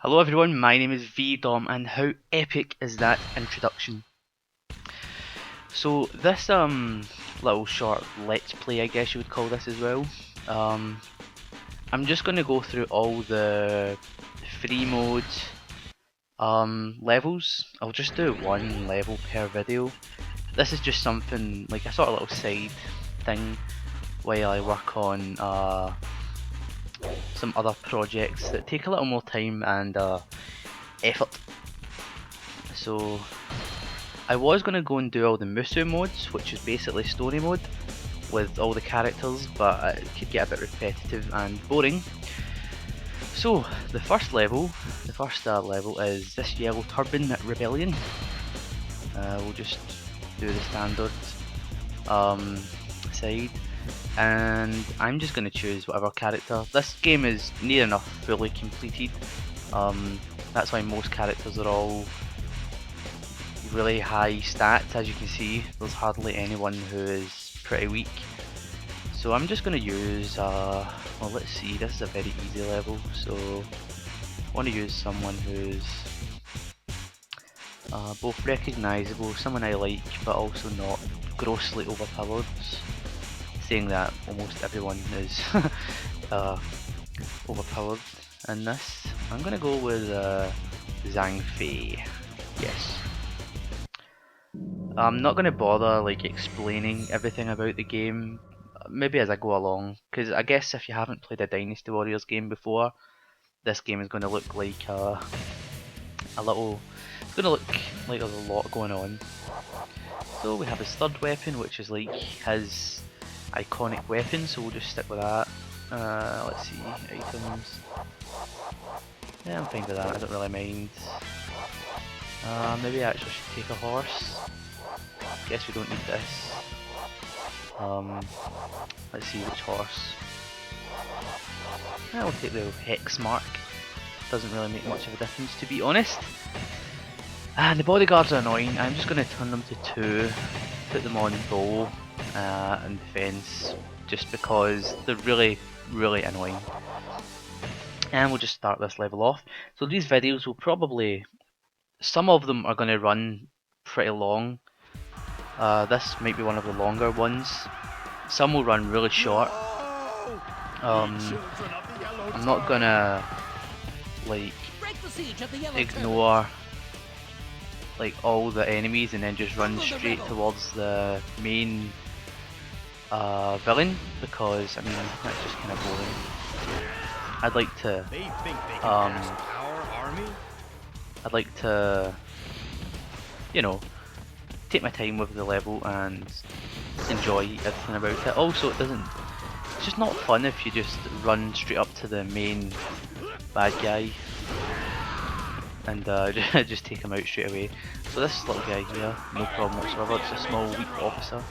Hello everyone, my name is vDom, and how epic is that introduction? So this little short let's play, I guess you would call this as well. I'm just going to go through all the free mode levels. I'll just do one level per video. This is just something like a sort of little side thing while I work on some other projects that take a little more time and effort. So I was going to go and do all the Musu modes, which is basically story mode with all the characters, but it could get a bit repetitive and boring. So the first level is this yellow Turban Rebellion. We'll just do the standard side, and I'm just going to choose whatever character. This game is near enough fully completed. That's why most characters are all really high stats. As you can see, there's hardly anyone who is pretty weak. So I'm just going to use, well, let's see, this is a very easy level, so I want to use someone who's both recognisable, someone I like, but also not grossly overpowered. Saying that almost everyone is overpowered in this. I'm going to go with Zhang Fei. Yes. I'm not going to bother like explaining everything about the game, maybe as I go along, because I guess if you haven't played a Dynasty Warriors game before, this game is going to look like it's going to look like there's a lot going on. So we have his third weapon, which is like his iconic weapon, so we'll just stick with that. Let's see, items. Yeah, I'm fine with that, I don't really mind. Maybe I actually should take a horse. Guess we don't need this. Let's see which horse. I'll take the hex mark. Doesn't really make much of a difference, to be honest. And the bodyguards are annoying. I'm just going to turn them to 2, put them on bow and defense, just because they're really annoying. And we'll just start this level off. So these videos will probably, some of them are going to run pretty long. This might be one of the longer ones. Some will run really short. I'm not gonna like ignore like all the enemies and then just run straight towards the main villain, because I mean that's just kind of boring. I'd like to you know, take my time with the level and enjoy everything about it. Also, it's just not fun if you just run straight up to the main bad guy and just take him out straight away. So this little guy here, no problem whatsoever, it's a small weak officer.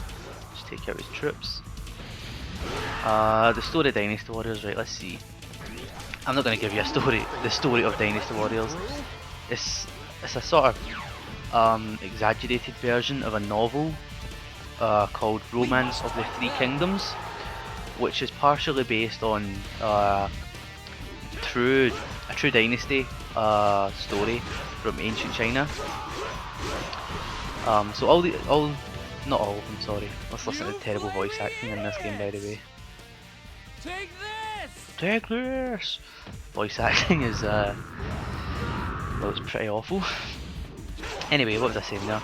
Just take out his troops. The story of Dynasty Warriors, right, let's see. I'm not going to give you the story of Dynasty Warriors. It's a sort of exaggerated version of a novel called Romance of the Three Kingdoms, which is partially based on a true dynasty story from ancient China. So not all of them, sorry. Let's listen to the terrible voice acting in this game, by the way. Take this! Take this! Voice acting is well, it's pretty awful. Anyway, what was I saying there?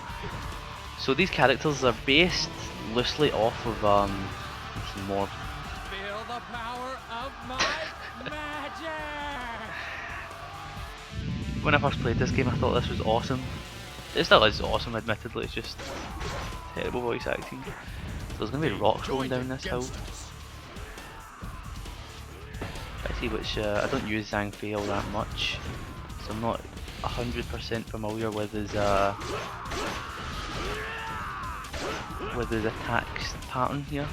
So these characters are based loosely off of some more. Feel the power of my magic! When I first played this game, I thought this was awesome. It still is awesome, admittedly. It's just terrible voice acting. So there's gonna be rocks rolling down this hill. I see which I don't use Zhang Fei all that much, so I'm not 100% familiar with his attack pattern here.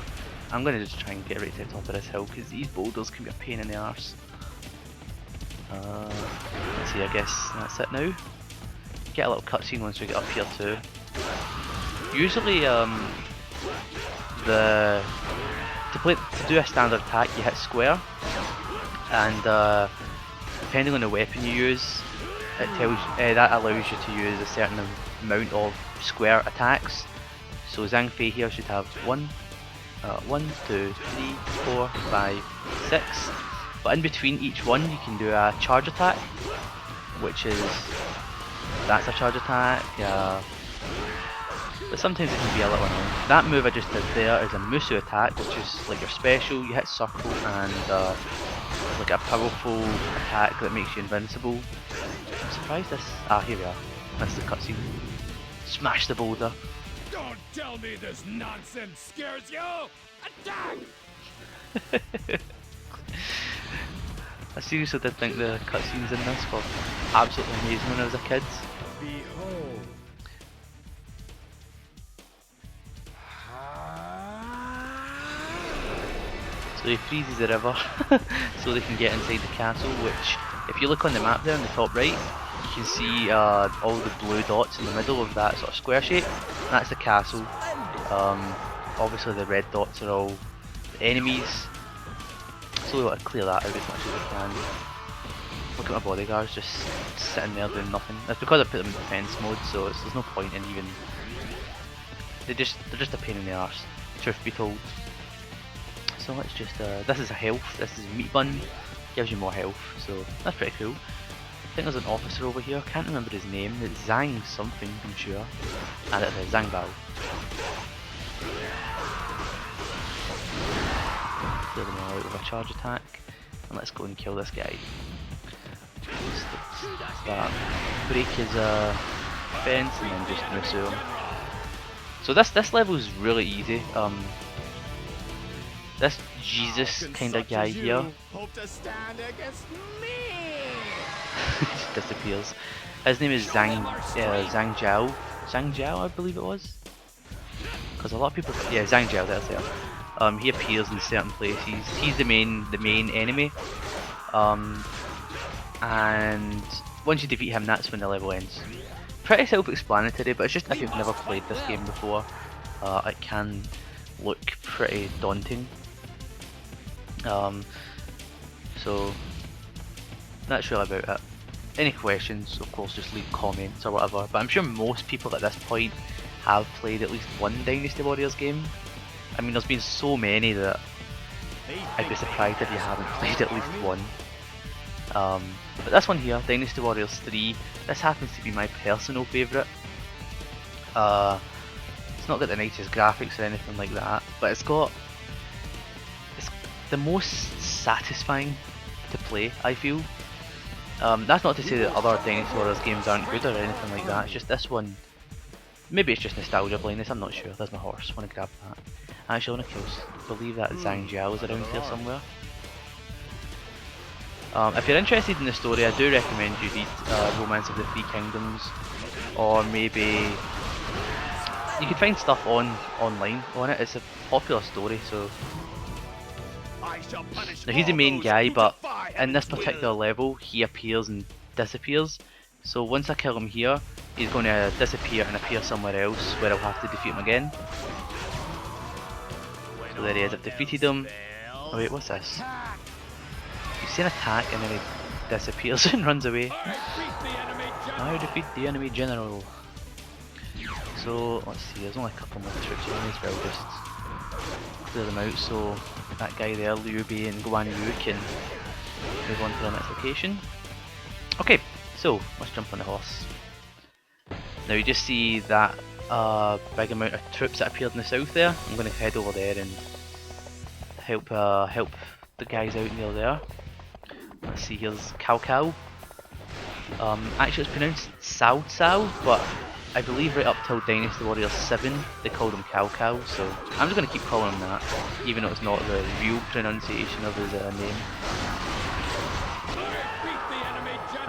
I'm gonna just try and get right to the top of this hill because these boulders can be a pain in the arse. Let's see, I guess that's it now. Get a little cutscene once we get up here too. Usually, to do a standard attack, you hit square, and depending on the weapon you use, it tells that allows you to use a certain amount of square attacks. So Zhang Fei here should have 1, 2, 3, 4, 5, 6. But in between each one you can do a charge attack, which is, that's a charge attack, but sometimes it can be a little annoying. That move I just did there is a Musu attack, which is like your special. You hit circle and like a powerful attack that makes you invincible. I'm surprised this, here we are, this is the cutscene. Smash the boulder. Don't tell me this nonsense scares you! Attack! I seriously did think the cutscenes in this were absolutely amazing when I was a kid. Behold. So he freezes the river so they can get inside the castle, which, if you look on the map there in the top right, you can see all the blue dots in the middle of that sort of square shape. That's the castle. Obviously the red dots are all the enemies, so we want to clear that out as much as we can. Look at my bodyguards just sitting there doing nothing. That's because I put them in defense mode, so there's no point in even... They're just a pain in the arse, truth be told. So let's just, this is a health, this is a meat bun, gives you more health, so that's pretty cool. I think there's an officer over here, can't remember his name, it's Zhang something, I'm sure. And it's Zhang Bao. Clear them all out with a charge attack, and let's go and kill this guy. That. Break his fence and then just Musu him. So this level is really easy. This Jesus kind of guy here Hope to stand against me. just disappears. His name is Zhang Jiao. Zhang Jiao, I believe it was. Because a lot of people, yeah, Zhang Jiao. That's it. He appears in certain places. He's the main enemy. And once you defeat him, that's when the level ends. Pretty self-explanatory, but it's just if you've never played this game before, it can look pretty daunting. So that's really about it. Any questions, of course, just leave comments or whatever, but I'm sure most people at this point have played at least one Dynasty Warriors game. I mean, there's been so many that I'd be surprised if you haven't played at least one. But this one here, Dynasty Warriors 3, this happens to be my personal favourite. It's not got the nicest graphics or anything like that, but it's the most satisfying to play, I feel. That's not to say that other Dynasty Warriors games aren't good or anything like that, it's just this one, maybe it's just nostalgia blindness, I'm not sure. There's my horse, I want to grab that. Actually, I want to believe that Zhang Jiao is around here somewhere. If you're interested in the story, I do recommend you read Romance of the Three Kingdoms, or maybe you can find stuff online on it. It's a popular story, so now he's the main guy, but in this particular level he appears and disappears. So once I kill him here, he's going to disappear and appear somewhere else where I'll have to defeat him again. So there he is, I've defeated him. Oh wait, what's this? You see an attack and then he disappears and runs away. I defeat the enemy general. So let's see, there's only a couple more troops here, I will just clear them out so that guy there, Liu Bei and Guan Yu, can move on to the next location. Okay, so let's jump on the horse. Now you just see that big amount of troops that appeared in the south there. I'm going to head over there and help the guys out near there. Let's see, here's Cao Cao. Actually it's pronounced Cao Cao, but I believe right up till Dynasty Warriors 7 they called him Cao Cao, so I'm just going to keep calling him that, even though it's not the real pronunciation of his name.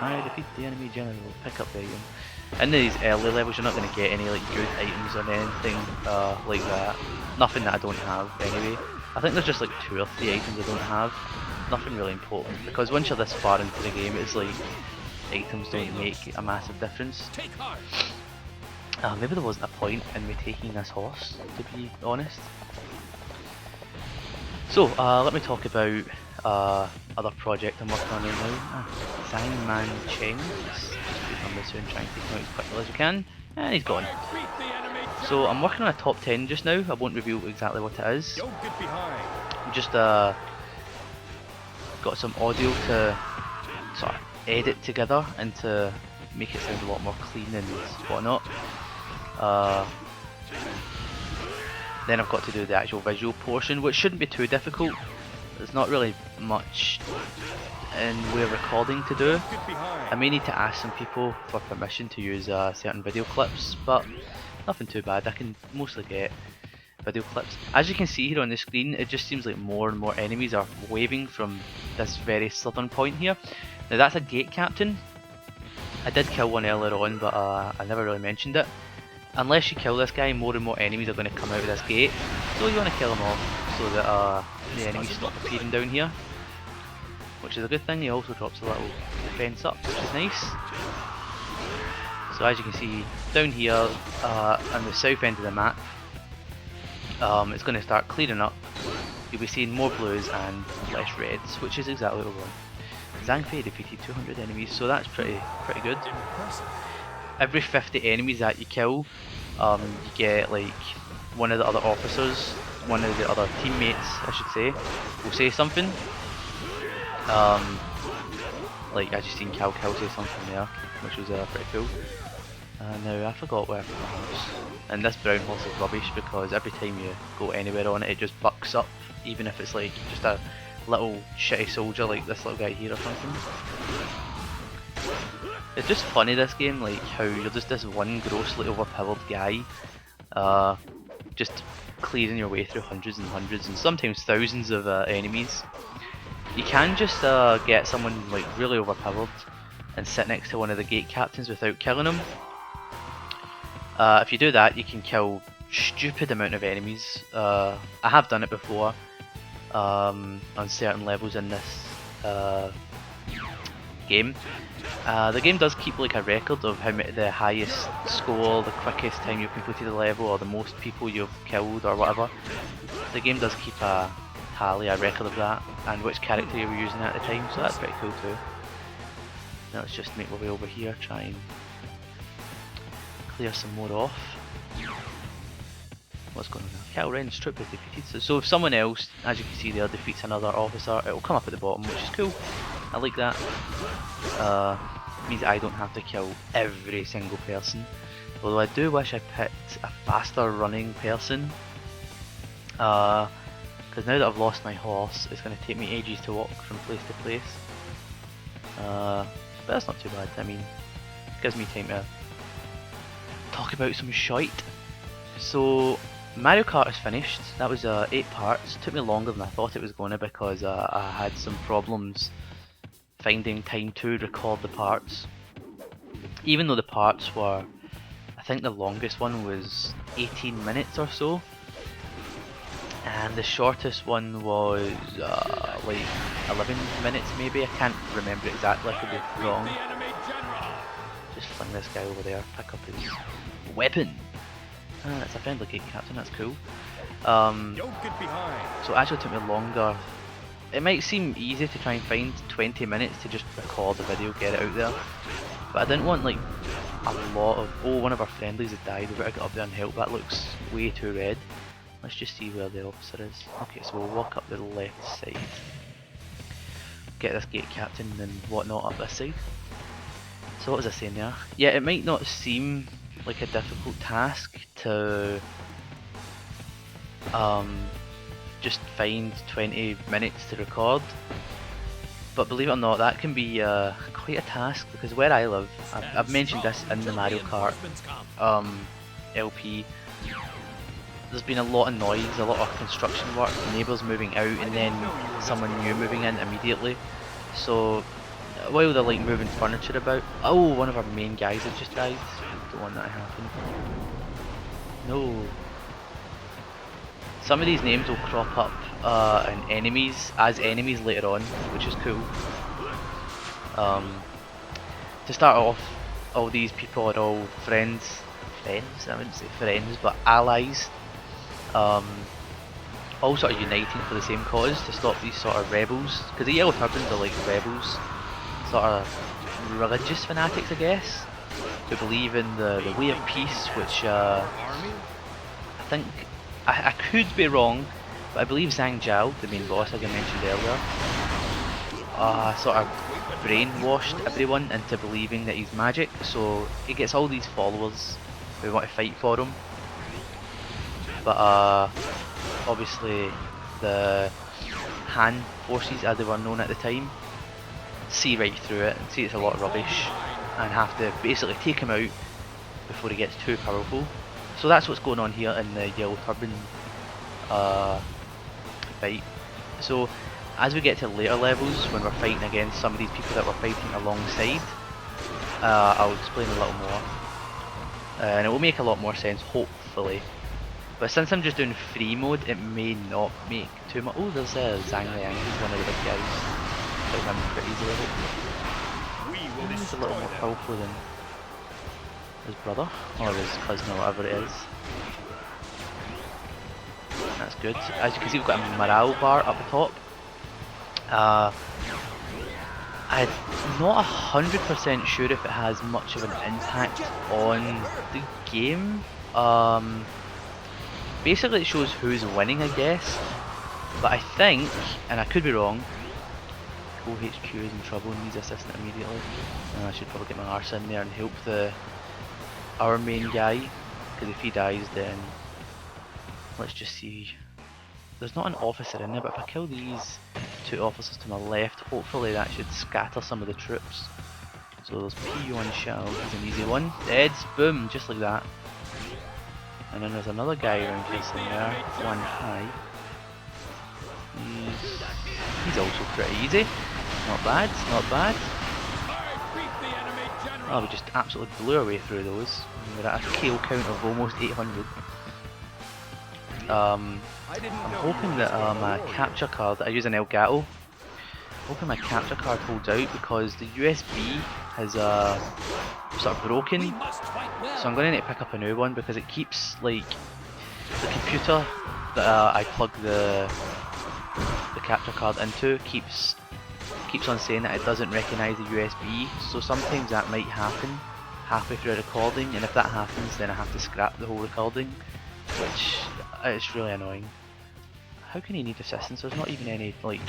I defeat the enemy general, pick up the item. In these early levels you're not going to get any like good items or anything like that. Nothing that I don't have anyway. I think there's just like 2 or 3 items I don't have. Nothing really important, because once you're this far into the game it's like items don't make a massive difference. Maybe there wasn't a point in me taking this horse, to be honest. So let me talk about other project I'm working on right now. Zhang Man Cheng. Let's just click on this and try and take him out as quickly as we can. And he's gone. So I'm working on a top 10 just now. I won't reveal exactly what it is. Don't get behind. I'm just got some audio to sort of edit together and to make it sound a lot more clean and whatnot. Then I've got to do the actual visual portion, which shouldn't be too difficult. There's not really much in way of recording to do. I may need to ask some people for permission to use certain video clips, but nothing too bad. I can mostly get video clips. As you can see here on the screen, it just seems like more and more enemies are waving from this very southern point here. Now that's a gate captain. I did kill one earlier on, but I never really mentioned it. Unless you kill this guy, more and more enemies are going to come out of this gate. So you want to kill them all so that the enemies stop appearing down here. Which is a good thing. He also drops a little defense up, which is nice. So as you can see, down here on the south end of the map, it's going to start clearing up. You'll be seeing more blues and less reds, which is exactly what we want. Zhang Fei defeated 200 enemies, so that's pretty good. Every 50 enemies that you kill, you get like one of the other officers, one of the other teammates, I should say, will say something. Like as you seen Cal say something there, which was pretty cool. Now I forgot where the horse. And this brown horse is rubbish because every time you go anywhere on it, it just bucks up, even if it's like just a little shitty soldier like this little guy here or something. It's just funny this game, like how you're just this one grossly overpowered guy, just clearing your way through hundreds and sometimes thousands of enemies. You can just get someone like really overpowered and sit next to one of the gate captains without killing him. If you do that, you can kill stupid amount of enemies. I have done it before on certain levels in this game. The game does keep like a record of how many, the highest score, the quickest time you've completed the level, or the most people you've killed or whatever. The game does keep a tally, a record of that, and which character you were using at the time, so that's pretty cool too. Now let's just make our way over here, try and clear some more off. What's going on now? Cal Ren's troop is defeated. So if someone else, as you can see there, defeats another officer, it will come up at the bottom, which is cool. I like that. Means I don't have to kill every single person. Although I do wish I picked a faster running person. Because now that I've lost my horse, it's going to take me ages to walk from place to place. But that's not too bad. I mean, it gives me time to talk about some shite. So Mario Kart is finished. That was 8 parts. It took me longer than I thought it was going to because I had some problems finding time to record the parts. Even though the parts were, I think the longest one was 18 minutes or so, and the shortest one was like 11 minutes maybe. I can't remember exactly, I could be wrong. Just fling this guy over there, pick up his weapon. It's a friendly gate captain, that's cool. Don't get behind. So it actually took me longer. It might seem easy to try and find 20 minutes to just record the video, get it out there, but I didn't want like a lot of, oh, one of our friendlies has died, we better get up there and help, that looks way too red. Let's just see where the officer is. Okay, so we'll walk up the left side, get this gate captain and whatnot up this side. So what was I saying there? Yeah, it might not seem like a difficult task to just find 20 minutes to record, but believe it or not, that can be quite a task, because where I live, I've mentioned this in the Mario Kart LP, there's been a lot of noise, a lot of construction work, neighbours moving out and then someone new moving in immediately. So while they're like moving furniture about, oh, one of our main guys had just died. Don't want that to happen. No. Some of these names will crop up in enemies, as enemies later on, which is cool. To start off, all these people are all friends, I wouldn't say friends, but allies all sort of uniting for the same cause to stop these sort of rebels, because the Yellow Turbans are like rebels, sort of religious fanatics I guess, who believe in the way of peace, which I think, I could be wrong, but I believe Zhang Jiao, the main boss like I mentioned earlier, sort of brainwashed everyone into believing that he's magic, so he gets all these followers who want to fight for him. But obviously the Han forces, as they were known at the time, see right through it and see it's a lot of rubbish and have to basically take him out before he gets too powerful. So that's what's going on here in the Yellow Turban fight. So as we get to later levels, when we're fighting against some of these people that we're fighting alongside, I'll explain a little more, and it will make a lot more sense hopefully. But since I'm just doing free mode, it may not make too much. Oh, there's Zhang Liang, he's one of the big guys. Kill him pretty easily, hopefully. He's a little more powerful than his brother, or his cousin, or whatever it is. That's good. As you can see, we've got a morale bar up the top. I'm not 100% sure if it has much of an impact on the game. Basically it shows who's winning, I guess, but I think, and I could be wrong, OHQ is in trouble and needs assistance immediately. I should probably get my arse in there and help our main guy, because if he dies then, let's just see, there's not an officer in there, but if I kill these two officers to my left, hopefully that should scatter some of the troops. So there's P1 Shao, he's an easy one, dead, boom, just like that. And then there's another guy around here somewhere, one high. He's also pretty easy. Not bad, not bad. Oh, we just absolutely blew our way through those. We're at a kill count of almost 800. I'm hoping that my capture card, I use an Elgato, hoping my capture card holds out because the USB has sort of broken, so I'm going to need to pick up a new one because it keeps, like, the computer that I plug the capture card into keeps on saying that it doesn't recognise the USB, so sometimes that might happen halfway through a recording, and if that happens then I have to scrap the whole recording, which is really annoying. How can he need assistance? There's not even any, like,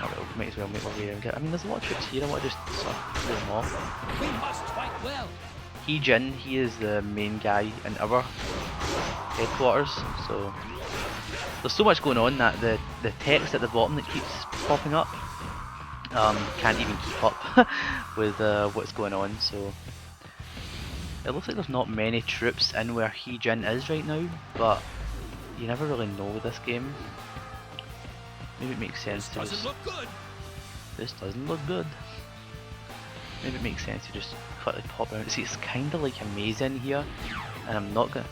oh, we might as well make our way around it. I mean, there's a lot of troops here, I want to just sort of clear them off. We must fight well. Jin, he is the main guy in our headquarters, so there's so much going on that the text at the bottom that keeps popping up can't even keep up with what's going on, so it looks like there's not many troops in where Jin is right now, but you never really know with this game. Maybe it makes sense to just... This doesn't look good. Maybe it makes sense to just quickly pop around. See, it's kind of like a maze in here, and I'm not gonna...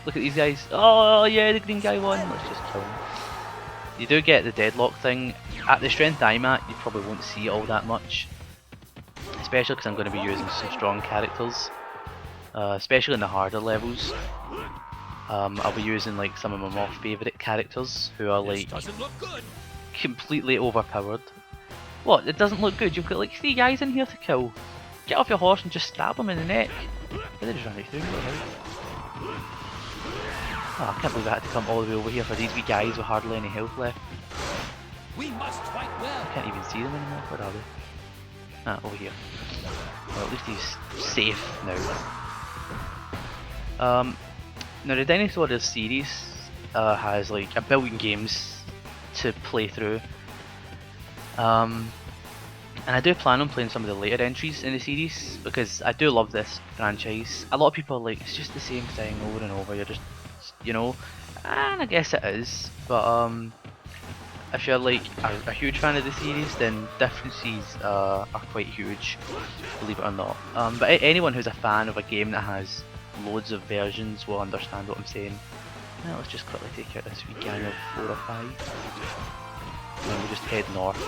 Look at these guys. Oh yeah, the green guy won. Let's just kill him. You do get the deadlock thing. At the strength I'm at, you probably won't see it all that much. Especially because I'm going to be using some strong characters. Especially in the harder levels. I'll be using like some of my more favourite characters who are like completely overpowered. What? It doesn't look good? You've got like 3 guys in here to kill. Get off your horse and just stab them in the neck. They just ran right through me. Oh, I can't believe I had to come all the way over here for these wee guys with hardly any health left. We must fight well. I can't even see them anymore. Where are they? Ah, over here. Well, at least he's safe now. Now the Dynasty Warriors series has like 1 billion games to play through. And I do plan on playing some of the later entries in the series because I do love this franchise. A lot of people are like, it's just the same thing over and over, you're just, you know, and I guess it is, but if you're like a huge fan of the series, then differences are quite huge, believe it or not. But anyone who's a fan of a game that has loads of versions will understand what I'm saying. Now let's just quickly take out this wee gang of 4 or 5. And then we'll just head north.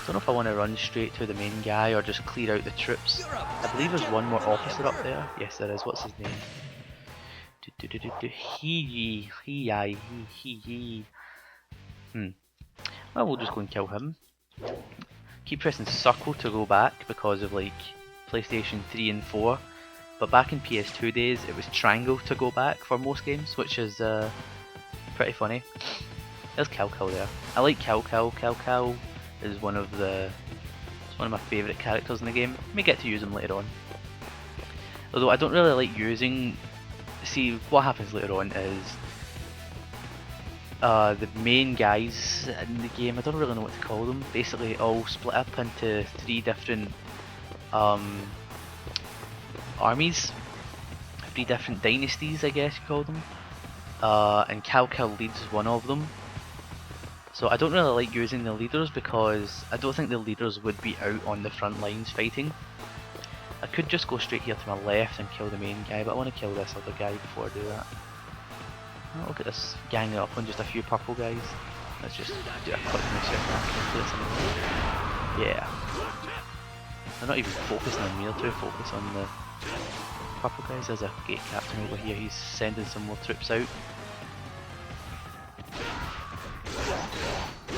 Don't know if I want to run straight to the main guy or just clear out the troops. I believe there's one more officer up there. Yes there is, what's his name? He. Well, we'll just go and kill him. Keep pressing circle to go back because of like PlayStation 3 and 4. But back in PS2 days, it was triangle to go back for most games, which is pretty funny. There's Cal there. I like Cal. Cal is one of my favourite characters in the game. I may get to use him later on. Although I don't really like using. See, what happens later on is the main guys in the game, I don't really know what to call them, basically all split up into 3 different armies, 3 different dynasties I guess you call them, and Cal leads one of them. So I don't really like using the leaders because I don't think the leaders would be out on the front lines fighting. I could just go straight here to my left and kill the main guy, but I want to kill this other guy before I do that. Oh, look at this ganging up on just a few purple guys. Let's just do a quick move. Yeah. They're not even focusing on me, they're too focused on the purple guys. There's a gate captain over here, he's sending some more troops out.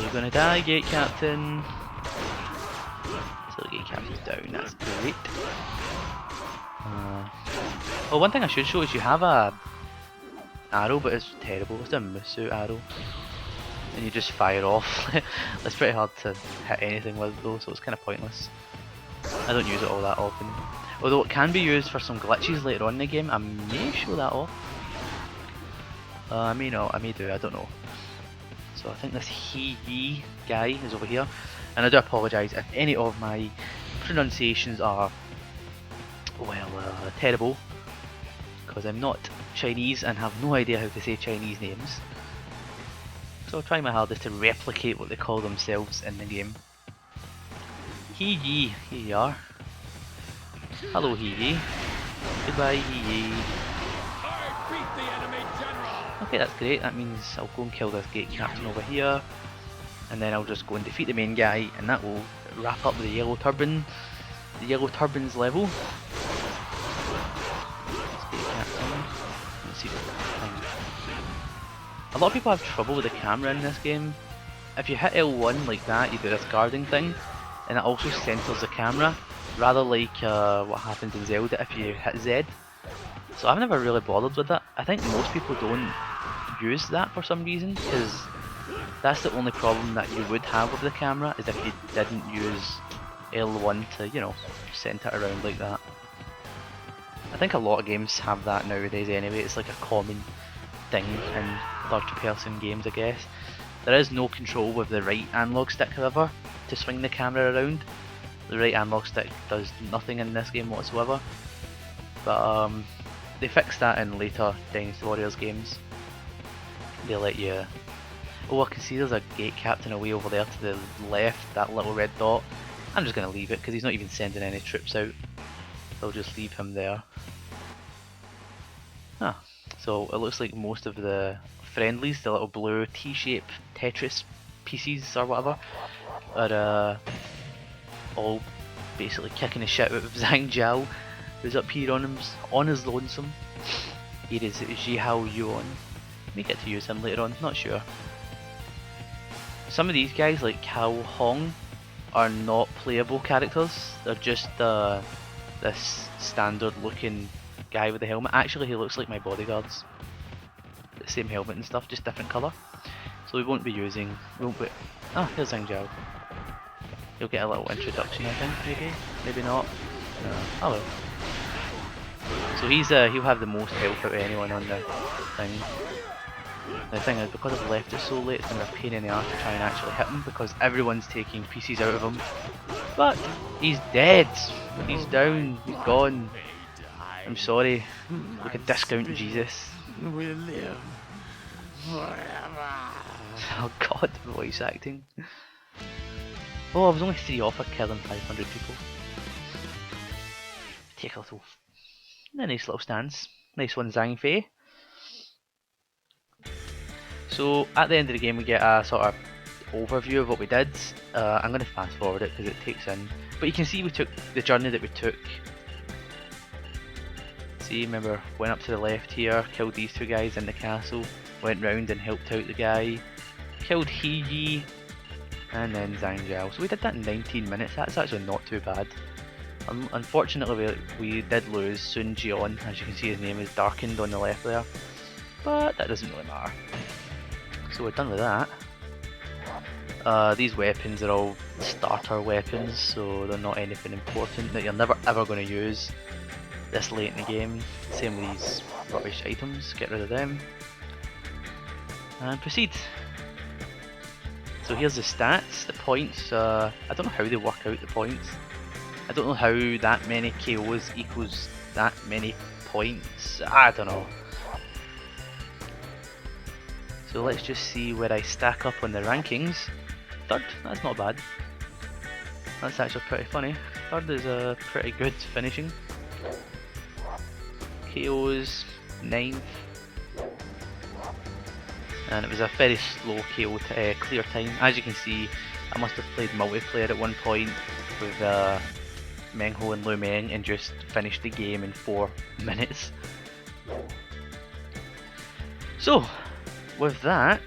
You're gonna die, gate captain. So the gate captain's down, that's great. Well, one thing I should show is you have a arrow, but it's terrible. It's a Musu arrow, and you just fire off. It's pretty hard to hit anything with though, so it's kind of pointless. I don't use it all that often. Although it can be used for some glitches later on in the game. I may show that off. I may not. I may do. I don't know. So I think this he guy is over here, and I do apologise if any of my pronunciations are terrible, because I'm not Chinese and have no idea how to say Chinese names. So I'll try my hardest to replicate what they call themselves in the game. Here you are. Hello Hee. Goodbye Hee. Okay, that's great. That means I'll go and kill this gate captain over here, and then I'll just go and defeat the main guy, and that will wrap up the yellow turban's level. A lot of people have trouble with the camera in this game. If you hit L1 like that, you do this guarding thing, and it also centers the camera, rather like what happens in Zelda if you hit Z. So I've never really bothered with that. I think most people don't use that for some reason, because that's the only problem that you would have with the camera, is if you didn't use L1 to, you know, center it around like that. I think a lot of games have that nowadays anyway. It's like a common thing in third person games, I guess. There is no control with the right analog stick however to swing the camera around. The right analog stick does nothing in this game whatsoever, but they fixed that in later Dynasty Warriors games. They let you... Oh, I can see there's a gate captain away over there to the left, that little red dot. I'm just going to leave it because he's not even sending any troops out. I'll just leave him there. Ah, so it looks like most of the friendlies, the little blue T-shaped Tetris pieces or whatever, are all basically kicking the shit out of Zhang Jiao, who's up here on his lonesome. Here is Jihao Yuan. May get to use him later on, not sure. Some of these guys, like Cao Hong, are not playable characters. They're just this standard looking guy with the helmet. Actually, he looks like my bodyguards. The same helmet and stuff, just different colour. So we won't be using... Ah, here's Zhang Jiao. He'll get a little introduction, I think, maybe? Maybe not. Oh well. So he'll have the most health out of anyone on the thing. The thing is, because I've left it so late, it's going to be a pain in the arse to try and actually hit him, because everyone's taking pieces out of him. But he's dead! He's down, he's gone. I'm sorry. Like a discount Jesus. We live forever. Oh god, voice acting. Oh, I was only 3 off of killing 500 people. Take a nice little stance. Nice one, Zhang Fei. So at the end of the game we get a sort of overview of what we did. I'm going to fast forward it because it takes in. But you can see we took the journey that we took See, remember, went up to the left here, killed these two guys in the castle, went round and helped out the guy, killed Heiji, and then Zhang. So we did that in 19 minutes. That's actually not too bad. Unfortunately, we did lose Sun Jion. As you can see, his name is darkened on the left there, but that doesn't really matter. So we're done with that. These weapons are all starter weapons, so they're not anything important that you're never ever going to use this late in the game. Same with these rubbish items, get rid of them. And proceed. So here's the stats, the points. I don't know how they work out the points. I don't know how that many KOs equals that many points. I don't know. So let's just see where I stack up on the rankings. Third, that's not bad. That's actually pretty funny. Third is a pretty good finishing. KOs, 9th. And it was a very slow KO clear time. As you can see, I must have played multiplayer at one point with Mengho and Lu Meng and just finished the game in 4 minutes. So, with that,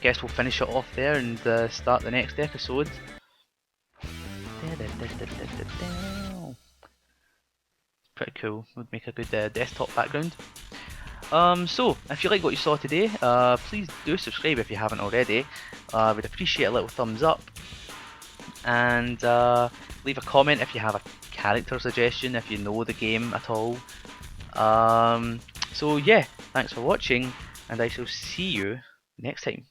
guess we'll finish it off there and start the next episode. Pretty cool, would make a good desktop background. So, if you like what you saw today, please do subscribe if you haven't already. We'd appreciate a little thumbs up. And leave a comment if you have a character suggestion, if you know the game at all. So yeah, thanks for watching, and I shall see you next time.